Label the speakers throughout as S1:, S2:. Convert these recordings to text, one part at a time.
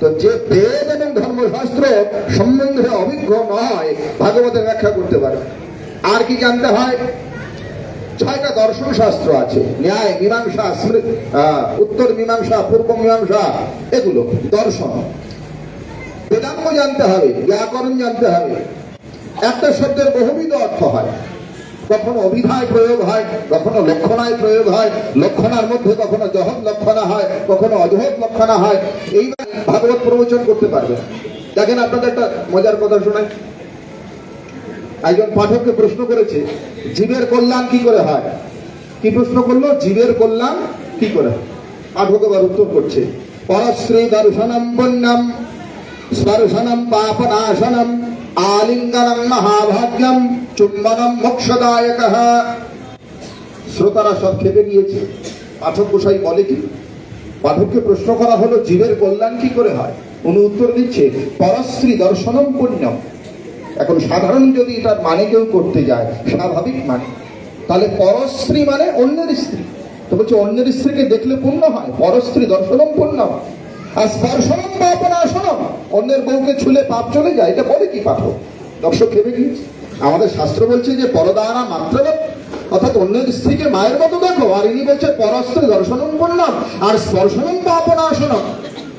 S1: তো যে বেদ এবং ধর্মশাস্ত্র সম্বন্ধে অভিজ্ঞ নয় ভাগবতের ব্যাখ্যা করতে পারে। আর কি জানতে হয়? 6টা দর্শন শাস্ত্র আছে, ন্যায়, মীমাংসা, উত্তর মীমাংসা, পূর্ব মীমাংসা, এগুলো দর্শন। বেদাঙ্গ জানতে হবে, ব্যাকরণ জানতে হবে। একটা শব্দের বহুবিধ অর্থ হয়, কখনো অভিধায় প্রয়োগ হয়, কখনো লক্ষণায় প্রয়োগ হয়, লক্ষণার মধ্যে কখনো জহৎ লক্ষণা হয়, কখনো অজহৎ লক্ষণা হয়। এই ভাগবত প্রবচন করতে পারবে। দেখেন, আপনাদের একটা মজার কথা শোনায়। একজন পাঠককে প্রশ্ন করেছে, জীবের কল্যাণ কি করে হয়? কি প্রশ্ন করলো? জীবের কল্যাণ কি করে? পাঠক এবার উত্তর করছে, পরশ্রী দর্শনম পুণ্যম স্পর্শনম পাপনাশনম আলিঙ্গনম মহাভাগ্যম চুম্বনম মোক্ষদায়কঃ। শ্রোতারা সব খেপে গিয়েছে। পাঠক গোসাই বলে কি? পাঠককে প্রশ্ন করা হলো, জীবের কল্যাণ কি করে হয়? উনি উত্তর দিচ্ছে, পরশ্রী দর্শনম পুণ্যম। এখন সাধারণ যদি এটার মানে কেউ করতে যায়, স্বাভাবিক মানে, তাহলে পরস্ত্রী মানে অন্যের স্ত্রী। তো বলছে অন্যের স্ত্রীকে দেখলে পুণ্য হয়, পরস্ত্রী দর্শনম পুণ্যম। আর স্পর্শনম পাপনাশনম, অন্যের বউকে ছুলে পাপ চলে যায়। এটা বলে কি পাঠক? দর্শক খেপে গিয়েছে। আমাদের শাস্ত্র বলছে যে পরদানা মাত্রবৎ, অর্থাৎ অন্যের স্ত্রীকে মায়ের মতো দেখো। আর ইনি বলছে পরস্ত্রী দর্শনম পুণ্যম আর স্পর্শনম পাপনাশনম।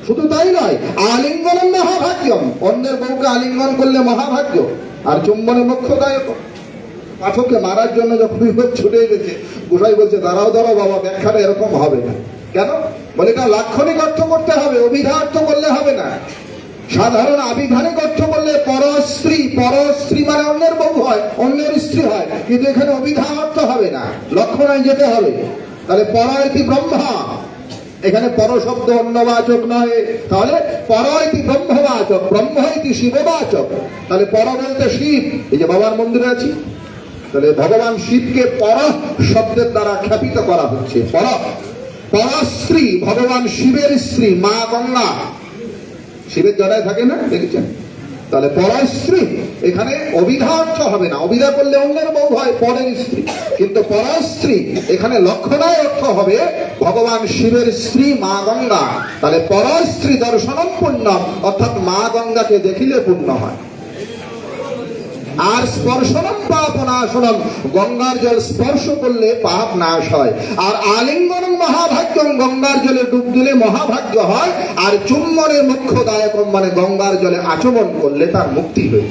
S1: শুধু তাই নয়, আলিঙ্গনম মহাভাগ্যম, অন্যের বউকে আলিঙ্গন করলে মহাভাগ্য, আর চুম্বনে মোক্ষদায়ক। পাঠককে মারার জন্য যখন ছুটে গেছে, গোসাই বলছে, দাঁড়াও দাঁড়াও বাবা, ব্যাখ্যাটা এরকম হবে না। কেন? বলে এটা লাক্ষণিক অর্থ করতে হবে, অভিধা অর্থ করলে হবে না। সাধারণ আবিধানিক অর্থ করলে পরস্ত্রী, পরস্ত্রী মানে অন্যের বউ হয়, অন্যের স্ত্রী হয়, কিন্তু এখানে অভিধা অর্থ হবে না, লক্ষণায় যেতে হবে। তাহলে পরয়তি ব্রহ্মা, এখানে পর শব্দ অন্যবাচক নয়, তাহলে পরয়তি ব্রহ্মবাচক, ব্রহ্ম ইতি শিববাচক। তাহলে পর বলতে শিব। এই যে বাবার মন্দিরে আছি, তাহলে ভগবান শিবকে পর শব্দের দ্বারা খ্যাপিত করা হচ্ছে। পর, পরস্ত্রী ভগবান শিবের স্ত্রী, মা গঙ্গা। শিবের জড়ায় থাকে না, দেখেছেন? তাহলে পরস্ত্রী এখানে অভিধা অর্থ হবে না। অভিধা করলে অন্যের বউ হয়, পরের স্ত্রী। কিন্তু পরস্ত্রী এখানে লক্ষণায় অর্থ হবে ভগবান শিবের স্ত্রী মা গঙ্গা। তাহলে পরস্ত্রী দর্শনম পুণ্যম, অর্থাৎ মা গঙ্গাকে দেখিলে পুণ্য হয়। আর স্পর্শনম পাপনাশনম, গঙ্গার জল স্পর্শ করলে পাপ নাশ হয়। আর আলিঙ্গনম মহাভাগ্যম, গঙ্গার জলে ডুব দিলে মহাভাগ্য হয়। আর চুম্বনে মোক্ষদায়কম মানে গঙ্গার জলে আচমন করলে তার মুক্তি হয়।